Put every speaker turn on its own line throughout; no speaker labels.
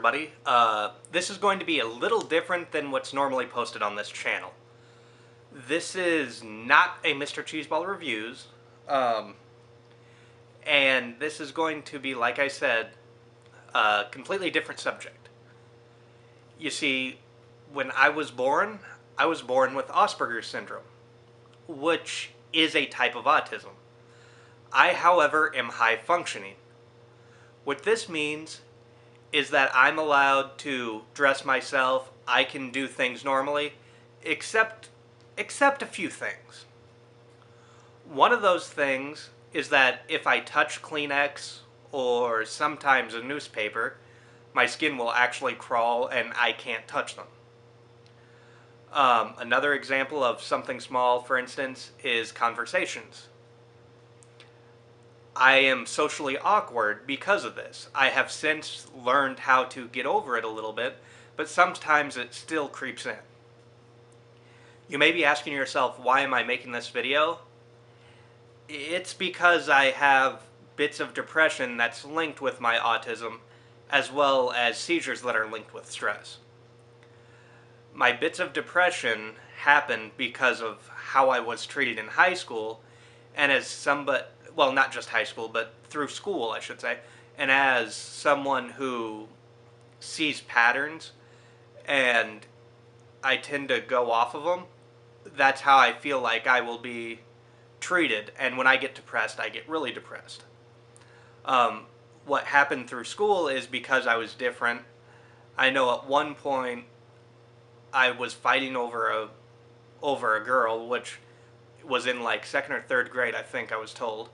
everybody. This is going to be a little different than what's normally posted on this channel. This is not a Mr. Cheeseball Reviews, and this is going to be, like I said, a completely different subject. You see, when I was born with Asperger's syndrome, which is a type of autism. I, however, am high functioning. What this means is that I'm allowed to dress myself, I can do things normally, except a few things. One of those things is that if I touch Kleenex or sometimes a newspaper, my skin will actually crawl and I can't touch them. Another example of something small, for instance, is conversations. I am socially awkward because of this. I have since learned how to get over it a little bit, but sometimes it still creeps in. You may be asking yourself, why am I making this video? It's because I have bits of depression that's linked with my autism, as well as seizures that are linked with stress. My bits of depression happened because of how I was treated in high school, and as somebody, well, not just high school, but through school, I should say, and as someone who sees patterns, and I tend to go off of them, that's how I feel like I will be treated, and when I get depressed, I get really depressed. What happened through school is because I was different. I know at one point I was fighting over a girl, which was in like 2nd or 3rd grade, I think I was told.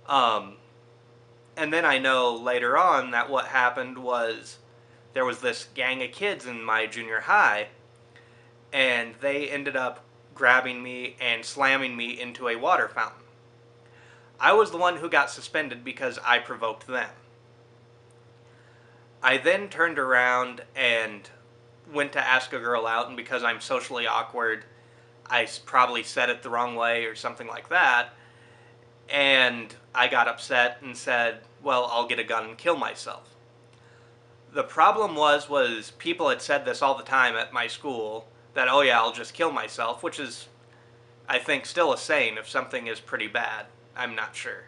And then I know later on that what happened was there was this gang of kids in my junior high, and they ended up grabbing me and slamming me into a water fountain. I was the one who got suspended because I provoked them. I then turned around and went to ask a girl out, and because I'm socially awkward, I probably said it the wrong way or something like that, and I got upset and said, well, I'll get a gun and kill myself. The problem was people had said this all the time at my school, that, oh yeah, I'll just kill myself, which is, I think, still a saying if something is pretty bad. I'm not sure.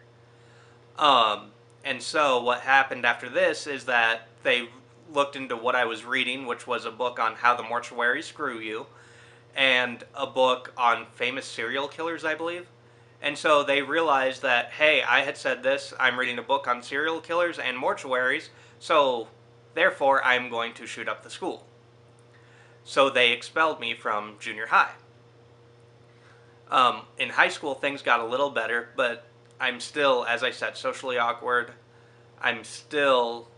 And so what happened after this is that they looked into what I was reading, which was a book on how the mortuary screw you, and a book on famous serial killers, I believe. And so they realized that, hey, I had said this, I'm reading a book on serial killers and mortuaries, so therefore I'm going to shoot up the school. So they expelled me from junior high. In high school, things got a little better, but I'm still, as I said, socially awkward. I still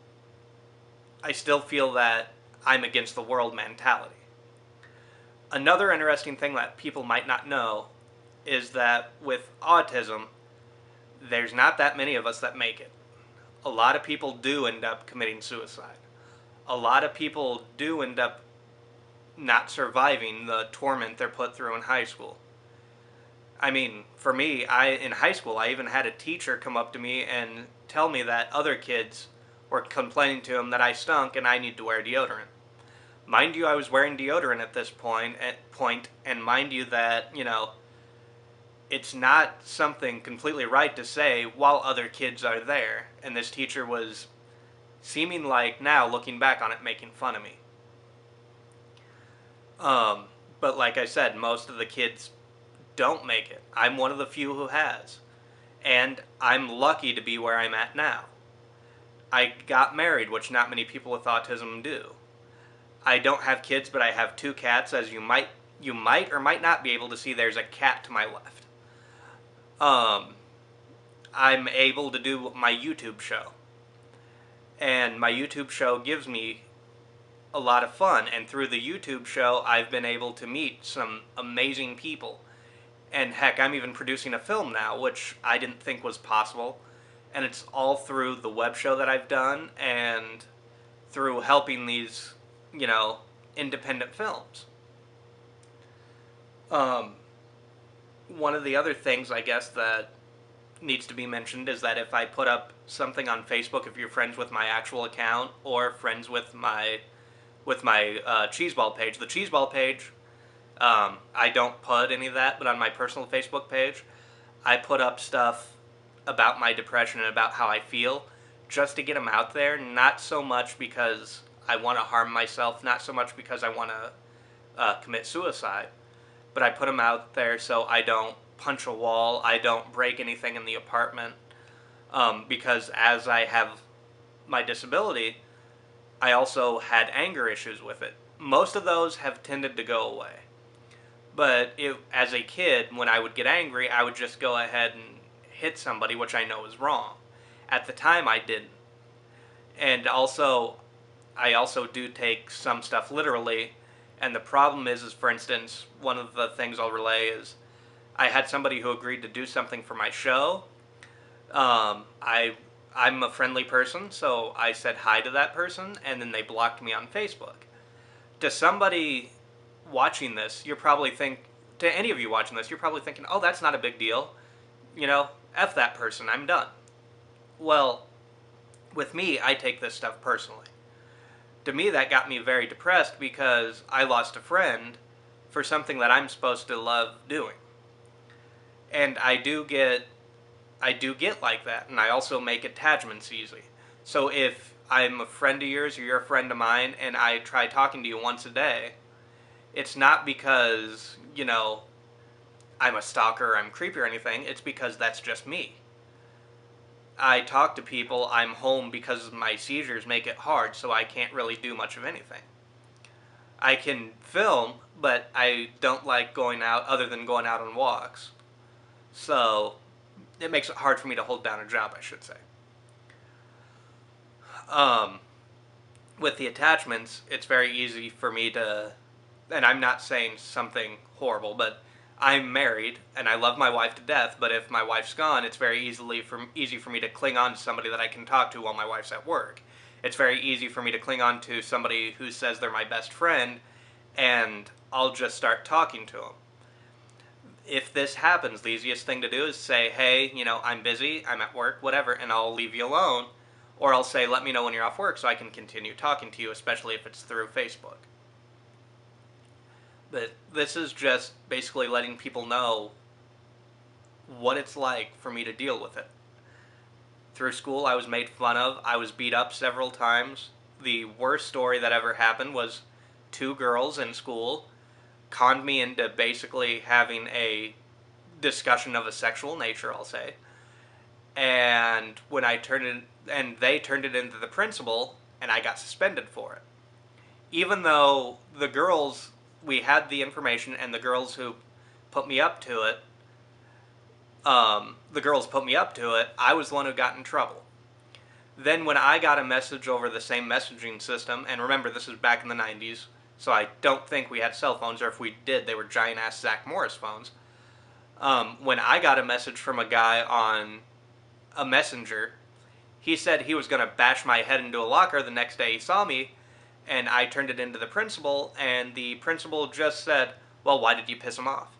feel that I'm against the world mentality. Another interesting thing that people might not know is that with autism, there's not that many of us that make it. A lot of people do end up committing suicide. A lot of people do end up not surviving the torment they're put through in high school. I mean, for me, in high school, I even had a teacher come up to me and tell me that other kids were complaining to him that I stunk and I need to wear deodorant. Mind you, I was wearing deodorant at this point, and mind you that, it's not something completely right to say while other kids are there, and this teacher was seeming like, now, looking back on it, making fun of me. But like I said, most of the kids don't make it. I'm one of the few who has. And I'm lucky to be where I'm at now. I got married, which not many people with autism do. I don't have kids, but I have 2 cats, as you might or might not be able to see. There's a cat to my left. I'm able to do my YouTube show. And my YouTube show gives me a lot of fun, and through the YouTube show, I've been able to meet some amazing people. And heck, I'm even producing a film now, which I didn't think was possible. And it's all through the web show that I've done and through helping these, independent films. One of the other things, I guess, that needs to be mentioned is that if I put up something on Facebook, if you're friends with my actual account or friends with my cheeseball page, the cheeseball page, I don't put any of that, but on my personal Facebook page, I put up stuff about my depression and about how I feel just to get them out there, not so much because I want to harm myself, not so much because I want to commit suicide, but I put them out there so I don't punch a wall, I don't break anything in the apartment, because as I have my disability, I also had anger issues with it. Most of those have tended to go away. But as a kid, when I would get angry, I would just go ahead and hit somebody, which I know is wrong. At the time, I didn't. And also, I also do take some stuff literally. And the problem is, for instance, one of the things I'll relay is I had somebody who agreed to do something for my show. I'm a friendly person, so I said hi to that person, and then they blocked me on Facebook. To somebody watching this, to any of you watching this, you're probably thinking, oh, that's not a big deal. F that person, I'm done. Well, with me, I take this stuff personally. To me, that got me very depressed because I lost a friend for something that I'm supposed to love doing. And I do get like that, and I also make attachments easy. So if I'm a friend of yours or you're a friend of mine and I try talking to you once a day, it's not because, I'm a stalker or I'm creepy or anything. It's because that's just me. I talk to people, I'm home because my seizures make it hard, so I can't really do much of anything. I can film, but I don't like going out other than going out on walks. So it makes it hard for me to hold down a job, I should say. With the attachments, it's very easy for me to, and I'm not saying something horrible, but I'm married and I love my wife to death, but if my wife's gone, it's very easy for me to cling on to somebody that I can talk to while my wife's at work. It's very easy for me to cling on to somebody who says they're my best friend, and I'll just start talking to them. If this happens, the easiest thing to do is say, hey, I'm busy, I'm at work, whatever, and I'll leave you alone. Or I'll say, let me know when you're off work so I can continue talking to you, especially if it's through Facebook. But this is just basically letting people know what it's like for me to deal with it. Through school, I was made fun of. I was beat up several times. The worst story that ever happened was 2 girls in school conned me into basically having a discussion of a sexual nature, I'll say. And when they turned it into the principal, and I got suspended for it. Even though we had the information, and the girls put me up to it, I was the one who got in trouble. Then when I got a message over the same messaging system, and remember this was back in the 90s, so I don't think we had cell phones, or if we did, they were giant-ass Zach Morris phones. When I got a message from a guy on a messenger, he said he was going to bash my head into a locker the next day he saw me, and I turned it into the principal, and the principal just said, well, why did you piss him off?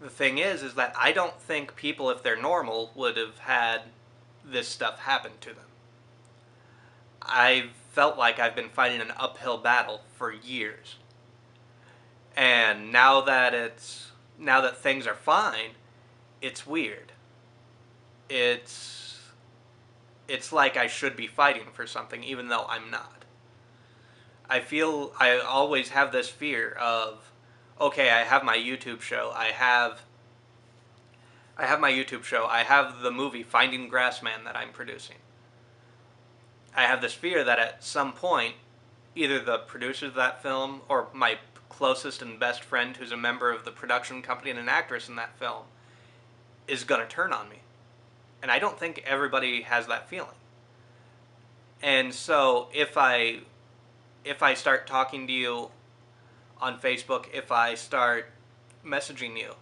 The thing is that I don't think people, if they're normal, would have had this stuff happen to them. I've felt like I've been fighting an uphill battle for years. And now that things are fine, it's weird. It's like I should be fighting for something, even though I'm not. I always have this fear of, okay, I have my YouTube show. I have the movie Finding Grassman that I'm producing. I have this fear that at some point, either the producers of that film or my closest and best friend who's a member of the production company and an actress in that film is going to turn on me. And I don't think everybody has that feeling. And so if I start talking to you on Facebook, if I start messaging you,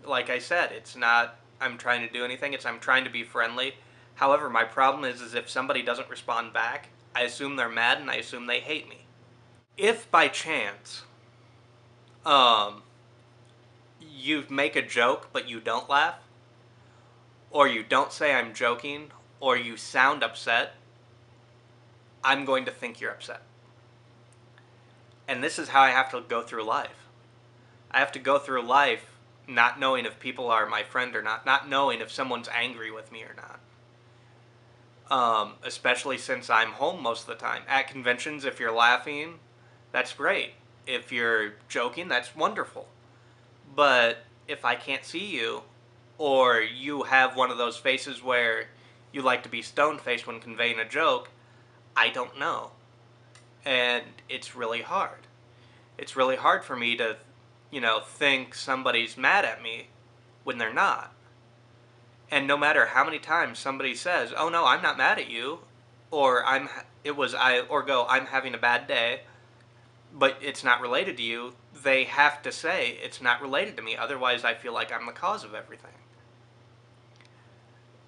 like I said, it's not I'm trying to do anything, I'm trying to be friendly. However, my problem is if somebody doesn't respond back, I assume they're mad and I assume they hate me. If by chance, you make a joke but you don't laugh, or you don't say I'm joking, or you sound upset, I'm going to think you're upset. And this is how I have to go through life. I have to go through life not knowing if people are my friend or not, not knowing if someone's angry with me or not. Especially since I'm home most of the time. At conventions, if you're laughing, that's great. If you're joking, that's wonderful. But if I can't see you, or you have one of those faces where you like to be stone-faced when conveying a joke, I don't know. And it's really hard. It's really hard for me to, think somebody's mad at me when they're not. And no matter how many times somebody says, "Oh no, I'm not mad at you," or I'm having a bad day, but it's not related to you, they have to say it's not related to me, otherwise I feel like I'm the cause of everything.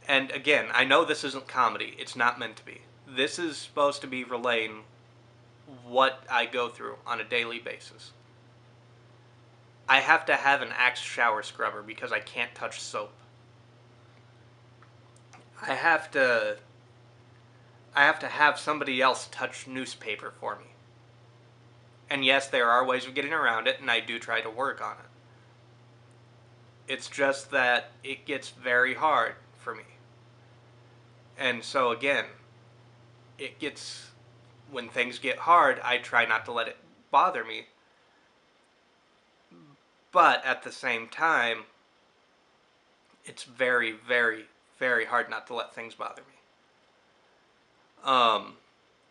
And again, I know this isn't comedy. It's not meant to be. This is supposed to be relaying what I go through on a daily basis. I have to have an Axe shower scrubber because I can't touch soap. I have to have somebody else touch newspaper for me. And yes, there are ways of getting around it, and I do try to work on it. It's just that it gets very hard for me. And so again, when things get hard, I try not to let it bother me. But at the same time, it's very, very, very hard not to let things bother me.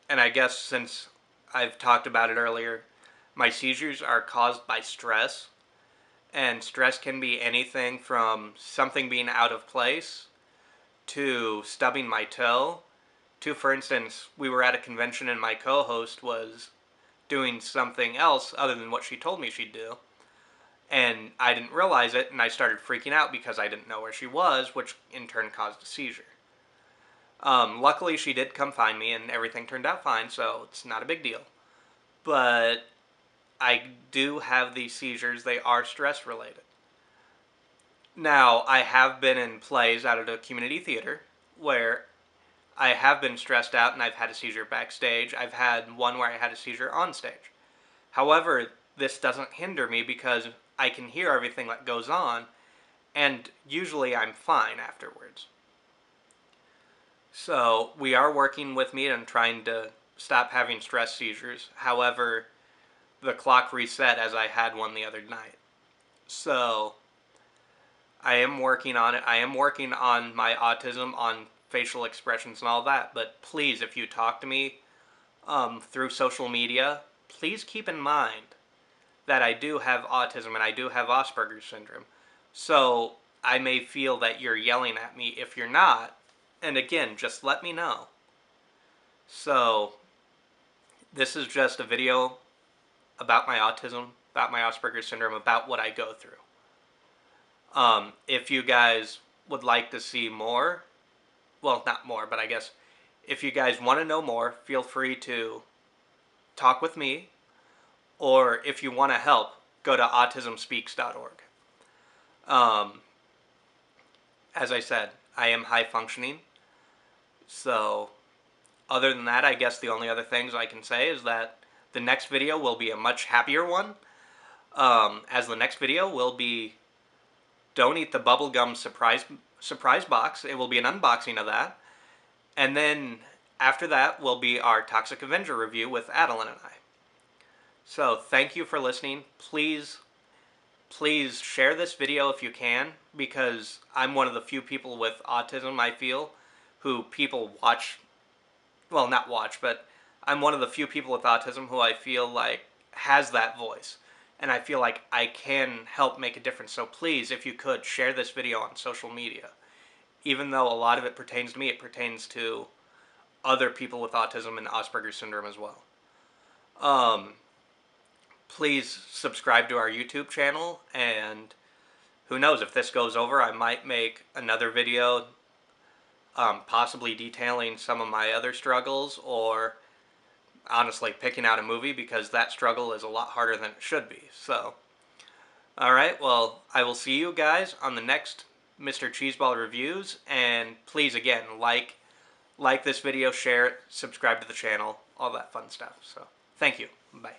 And I guess since I've talked about it earlier, my seizures are caused by stress. And stress can be anything from something being out of place to stubbing my toe to, for instance, we were at a convention and my co-host was doing something else other than what she told me she'd do. And I didn't realize it, and I started freaking out because I didn't know where she was, which in turn caused a seizure. Luckily, she did come find me, and everything turned out fine, so it's not a big deal. But I do have these seizures. They are stress-related. Now, I have been in plays out at a community theater where I have been stressed out and I've had a seizure backstage. I've had one where I had a seizure on stage. However, this doesn't hinder me because I can hear everything that goes on, and usually I'm fine afterwards. So we are working with me and trying to stop having stress seizures. However, the clock reset as I had one the other night. So I am working on it. I am working on my autism, on facial expressions and all that. But please, if you talk to me through social media, please keep in mind that I do have autism and I do have Asperger's syndrome. So I may feel that you're yelling at me if you're not. And again, just let me know. So this is just a video about my autism, about my Asperger's syndrome, about what I go through. If you guys would like to see more, well, not more, but I guess if you guys want to know more, feel free to talk with me, or if you want to help, go to autismspeaks.org. As I said, I am high functioning, so other than that, I guess the only other things I can say is that the next video will be a much happier one, as the next video will be Don't Eat the Bubblegum surprise box. It will be an unboxing of that. And then after that will be our Toxic Avenger review with Adeline and I. So thank you for listening. Please share this video if you can, because I'm one of the few people with autism, I feel, who people watch. Well, not watch, but I'm one of the few people with autism who I feel like has that voice. And I feel like I can help make a difference. So please, if you could, share this video on social media. Even though a lot of it pertains to me, it pertains to other people with autism and Asperger's syndrome as well. Please subscribe to our YouTube channel, and who knows, if this goes over, I might make another video possibly detailing some of my other struggles, or honestly picking out a movie, because that struggle is a lot harder than it should be. So All right, well, I will see you guys on the next Mr. Cheeseball Reviews, and please, again, like this video, share it, subscribe to the channel, all that fun stuff. So, thank you. Bye.